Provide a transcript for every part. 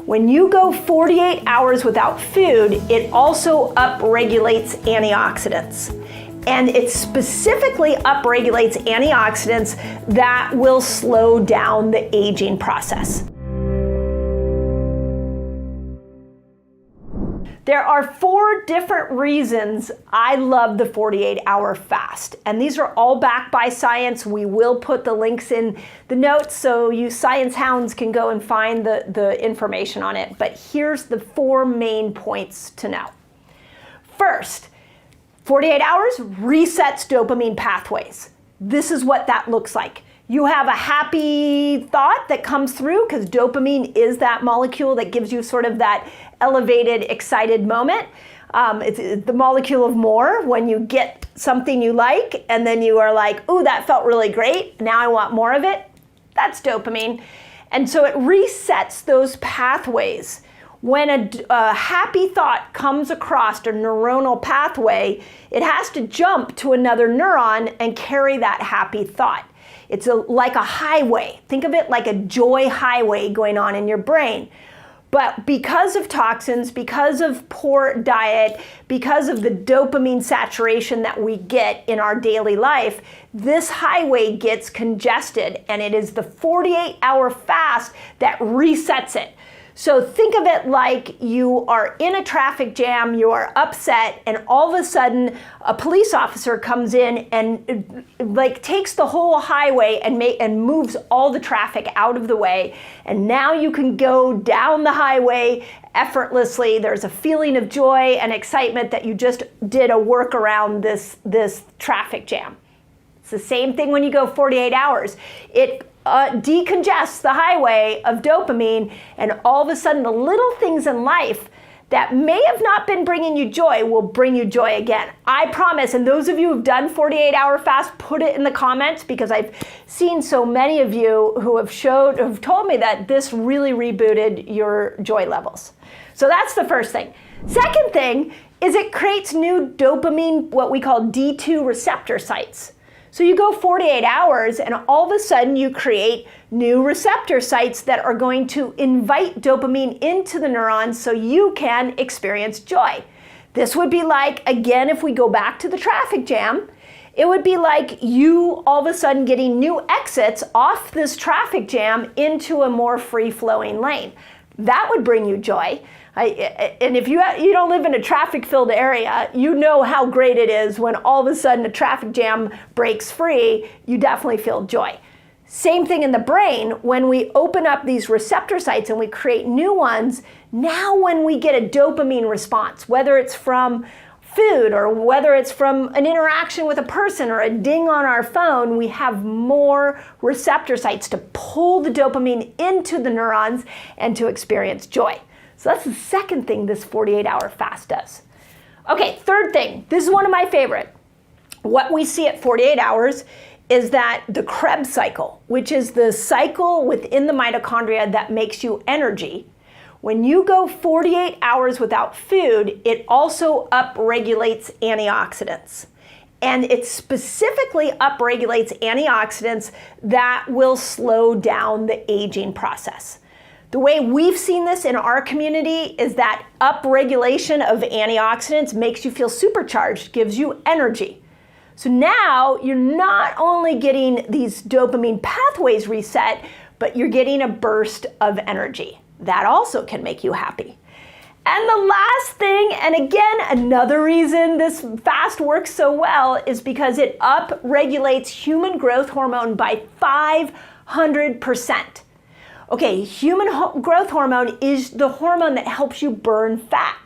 When you go 48 hours without food, it also upregulates antioxidants. And it specifically upregulates antioxidants that will slow down the aging process. There are 4 different reasons I love the 48-hour fast, and these are all backed by science. We will put the links in the notes so you science hounds can go and find the information on it. But here's the 4 main points to know. First, 48 hours resets dopamine pathways. This is what that looks like. You have a happy thought that comes through because dopamine is that molecule that gives you sort of that elevated, excited moment. It's the molecule of more when you get something you like and then you are like, ooh, that felt really great. Now I want more of it. That's dopamine. And so it resets those pathways. When a happy thought comes across a neuronal pathway, it has to jump to another neuron and carry that happy thought. It's like a highway. Think of it like a joy highway going on in your brain. But because of toxins, because of poor diet, because of the dopamine saturation that we get in our daily life, this highway gets congested, and it is the 48-hour fast that resets it. So think of it like you are in a traffic jam, you are upset, and all of a sudden a police officer comes in and takes the whole highway and moves all the traffic out of the way. And now you can go down the highway effortlessly. There's a feeling of joy and excitement that you just did a work around this traffic jam. It's the same thing when you go 48 hours. It decongests the highway of dopamine, and all of a sudden the little things in life that may have not been bringing you joy will bring you joy again. I promise. And those of you who've done 48-hour fast, put it in the comments, because I've seen so many of you who have told me that this really rebooted your joy levels. So that's the first thing. Second thing is it creates new dopamine, what we call D2 receptor sites. So you go 48 hours and all of a sudden you create new receptor sites that are going to invite dopamine into the neurons so you can experience joy. This would be like, again, if we go back to the traffic jam, it would be like you all of a sudden getting new exits off this traffic jam into a more free-flowing lane. That would bring you joy. And if you don't live in a traffic-filled area, you know how great it is when all of a sudden a traffic jam breaks free. You definitely feel joy. Same thing in the brain. When we open up these receptor sites and we create new ones, now when we get a dopamine response, whether it's from food or whether it's from an interaction with a person or a ding on our phone, we have more receptor sites to pull the dopamine into the neurons and to experience joy. So that's the second thing this 48-hour fast does. Okay, third thing, this is one of my favorite. What we see at 48 hours is that the Krebs cycle, which is the cycle within the mitochondria that makes you energy. When you go 48 hours without food, it also upregulates antioxidants. And it specifically upregulates antioxidants that will slow down the aging process. The way we've seen this in our community is that upregulation of antioxidants makes you feel supercharged, gives you energy. So now you're not only getting these dopamine pathways reset, but you're getting a burst of energy. That also can make you happy. And the last thing, and again, another reason this fast works so well is because it upregulates human growth hormone by 500%. Okay, human growth hormone is the hormone that helps you burn fat.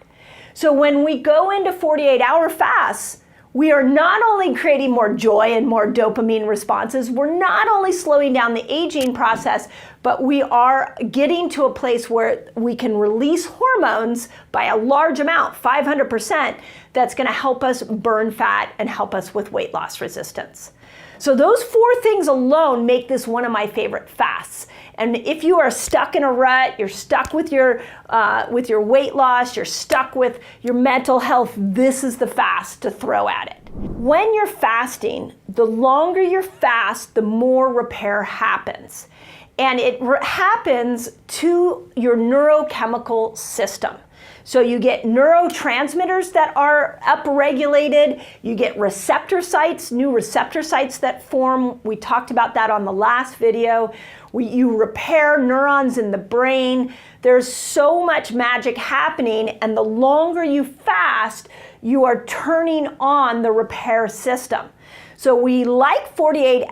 So when we go into 48-hour fasts, we are not only creating more joy and more dopamine responses, we're not only slowing down the aging process, but we are getting to a place where we can release hormones by a large amount, 500%, that's gonna help us burn fat and help us with weight loss resistance. So those 4 things alone make this one of my favorite fasts. And if you are stuck in a rut, you're stuck with your weight loss, you're stuck with your mental health, this is the fast to throw at it. When you're fasting, the longer you fast, the more repair happens. and it happens to your neurochemical system. So you get neurotransmitters that are upregulated, you get receptor sites, new receptor sites that form. We talked about that on the last video. You repair neurons in the brain. There's so much magic happening, and the longer you fast, you are turning on the repair system. So we like 48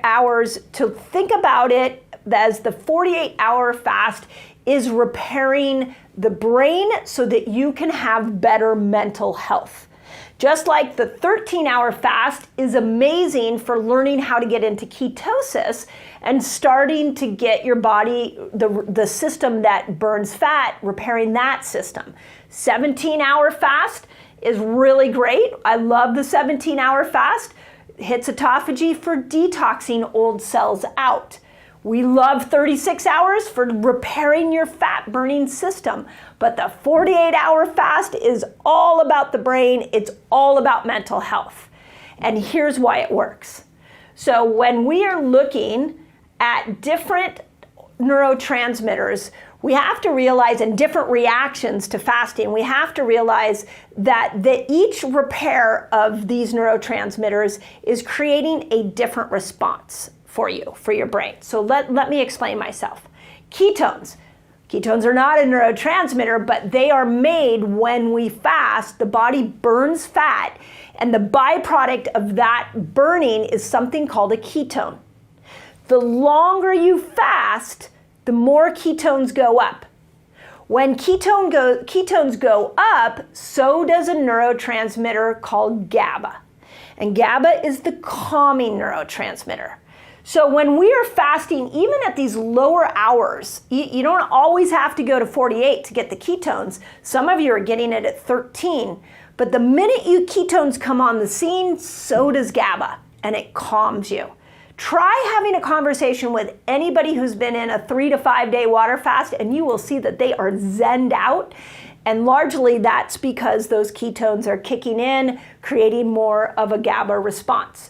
hours to think about it as the 48-hour fast is repairing the brain so that you can have better mental health. Just like the 13-hour fast is amazing for learning how to get into ketosis and starting to get your body, the system that burns fat, repairing that system. 17-hour fast is really great. I love the 17-hour fast. Hits autophagy for detoxing old cells out. We love 36 hours for repairing your fat burning system, but the 48-hour fast is all about the brain. It's all about mental health. And here's why it works. So when we are looking at different neurotransmitters, we have to realize, and different reactions to fasting, we have to realize that each repair of these neurotransmitters is creating a different response for you, for your brain. So let me explain myself. Ketones. Ketones are not a neurotransmitter, but they are made when we fast. The body burns fat, and the byproduct of that burning is something called a ketone. The longer you fast, the more ketones go up. When ketones go up, so does a neurotransmitter called GABA. And GABA is the calming neurotransmitter. So when we are fasting, even at these lower hours, you don't always have to go to 48 to get the ketones. Some of you are getting it at 13. But the minute ketones come on the scene, so does GABA, and it calms you. Try having a conversation with anybody who's been in a 3 to 5 day water fast, and you will see that they are zenned out. And largely that's because those ketones are kicking in, creating more of a GABA response.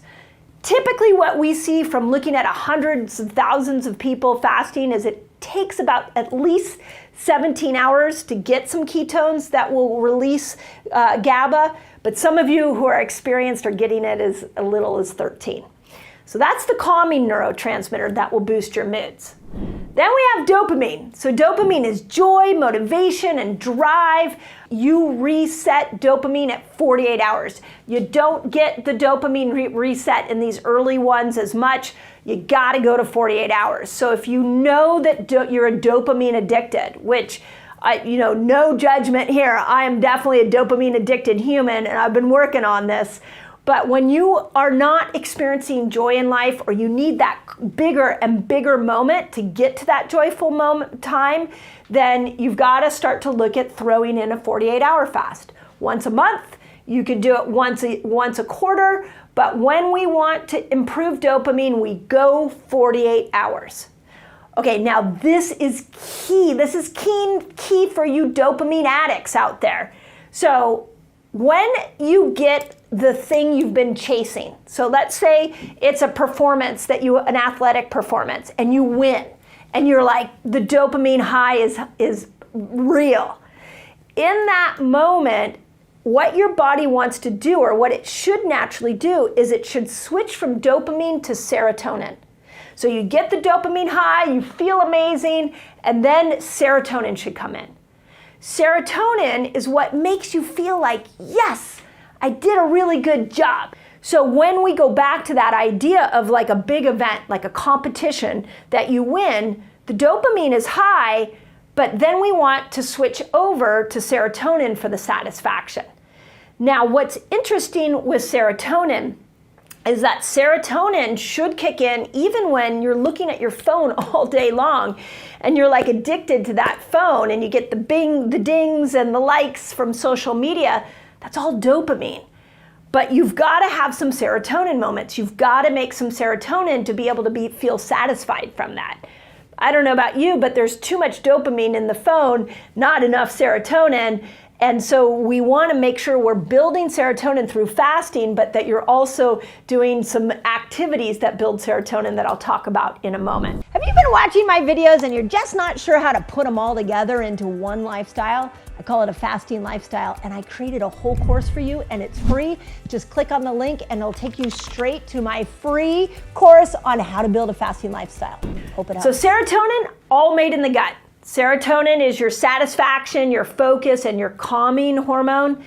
Typically what we see from looking at hundreds of thousands of people fasting is it takes about at least 17 hours to get some ketones that will release GABA, but some of you who are experienced are getting it as little as 13. So that's the calming neurotransmitter that will boost your moods. Then we have dopamine. So dopamine is joy, motivation, and drive. You reset dopamine at 48 hours. You don't get the dopamine reset in these early ones as much. You gotta go to 48 hours. So if you know that you're a dopamine addicted, which no judgment here. I am definitely a dopamine addicted human, and I've been working on this. But when you are not experiencing joy in life, or you need that bigger and bigger moment to get to that joyful time, then you've got to start to look at throwing in a 48-hour fast. Once a month, you could do it once a quarter, but when we want to improve dopamine, we go 48 hours. Okay, now this is key. This is key for you dopamine addicts out there. So when you get the thing you've been chasing, so let's say it's a performance an athletic performance, and you win, and you're like, the dopamine high is real. In that moment, what your body wants to do, or what it should naturally do, is it should switch from dopamine to serotonin. So you get the dopamine high, you feel amazing, and then serotonin should come in. Serotonin is what makes you feel like, yes, I did a really good job. So when we go back to that idea of like a big event, like a competition that you win, the dopamine is high, but then we want to switch over to serotonin for the satisfaction. Now, what's interesting with serotonin is that serotonin should kick in even when you're looking at your phone all day long and you're like addicted to that phone and you get the dings and the likes from social media. That's all dopamine. But you've got to have some serotonin moments. You've got to make some serotonin to be able to feel satisfied from that. I don't know about you, but there's too much dopamine in the phone, not enough serotonin, And so we want to make sure we're building serotonin through fasting, but that you're also doing some activities that build serotonin that I'll talk about in a moment. Have you been watching my videos and you're just not sure how to put them all together into one lifestyle? I call it a fasting lifestyle, and I created a whole course for you, and it's free. Just click on the link and it'll take you straight to my free course on how to build a fasting lifestyle. Hope it helps. So serotonin, all made in the gut. Serotonin is your satisfaction, your focus, and your calming hormone.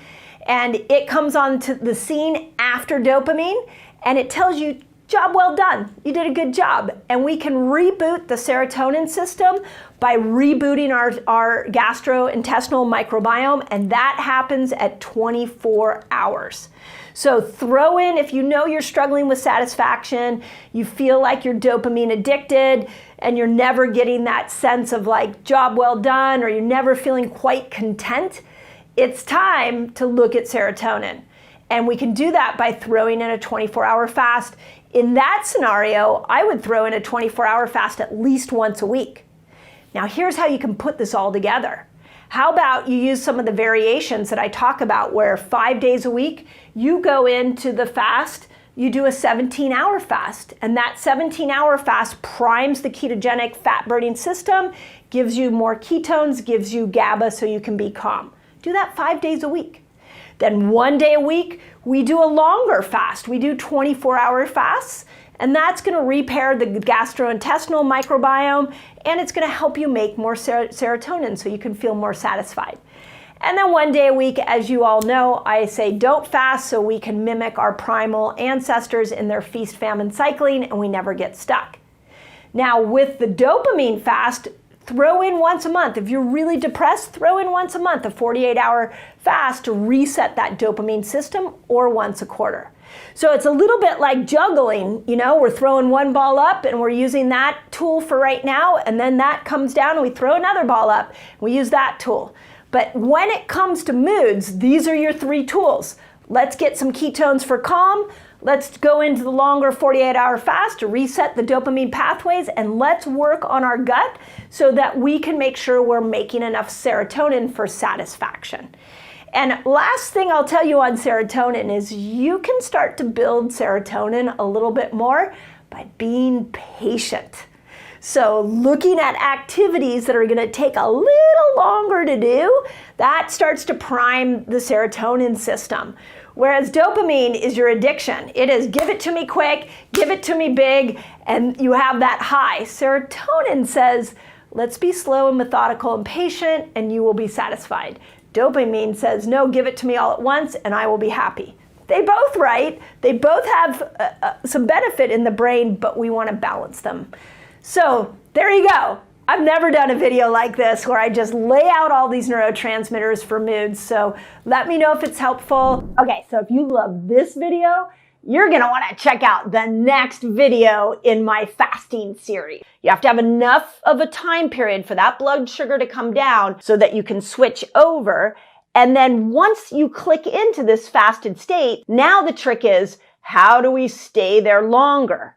And it comes onto the scene after dopamine, and it tells you, job well done, you did a good job. And we can reboot the serotonin system by rebooting our gastrointestinal microbiome, and that happens at 24 hours. So throw in, if you know you're struggling with satisfaction, you feel like you're dopamine addicted, and you're never getting that sense of like job well done, or you're never feeling quite content, it's time to look at serotonin. And we can do that by throwing in a 24-hour fast. In that scenario, I would throw in a 24-hour fast at least once a week. Now here's how you can put this all together. How about you use some of the variations that I talk about, where 5 days a week, you go into the fast, you do a 17-hour fast, and that 17-hour fast primes the ketogenic fat-burning system, gives you more ketones, gives you GABA so you can be calm. Do that 5 days a week. Then 1 day a week, we do a longer fast. We do 24-hour fasts, and that's going to repair the gastrointestinal microbiome, and it's going to help you make more serotonin so you can feel more satisfied. And then 1 day a week, as you all know, I say don't fast so we can mimic our primal ancestors in their feast-famine cycling and we never get stuck. Now with the dopamine fast, throw in once a month. If you're really depressed, throw in once a month, a 48-hour fast to reset that dopamine system, or once a quarter. So it's a little bit like juggling, you know, we're throwing one ball up and we're using that tool for right now, and then that comes down and we throw another ball up, and we use that tool. But when it comes to moods, these are your 3 tools. Let's get some ketones for calm. Let's go into the longer 48-hour fast to reset the dopamine pathways, and let's work on our gut so that we can make sure we're making enough serotonin for satisfaction. And last thing I'll tell you on serotonin is you can start to build serotonin a little bit more by being patient. So looking at activities that are going to take a little longer to do, that starts to prime the serotonin system. Whereas dopamine is your addiction. It is give it to me quick, give it to me big, and you have that high. Serotonin says, let's be slow and methodical and patient, and you will be satisfied. Dopamine says, no, give it to me all at once, and I will be happy. They both, right? They both have some benefit in the brain, but we want to balance them. So there you go. I've never done a video like this where I just lay out all these neurotransmitters for moods. So let me know if it's helpful. Okay, so if you love this video, you're gonna wanna check out the next video in my fasting series. You have to have enough of a time period for that blood sugar to come down so that you can switch over. And then once you click into this fasted state, now the trick is, how do we stay there longer?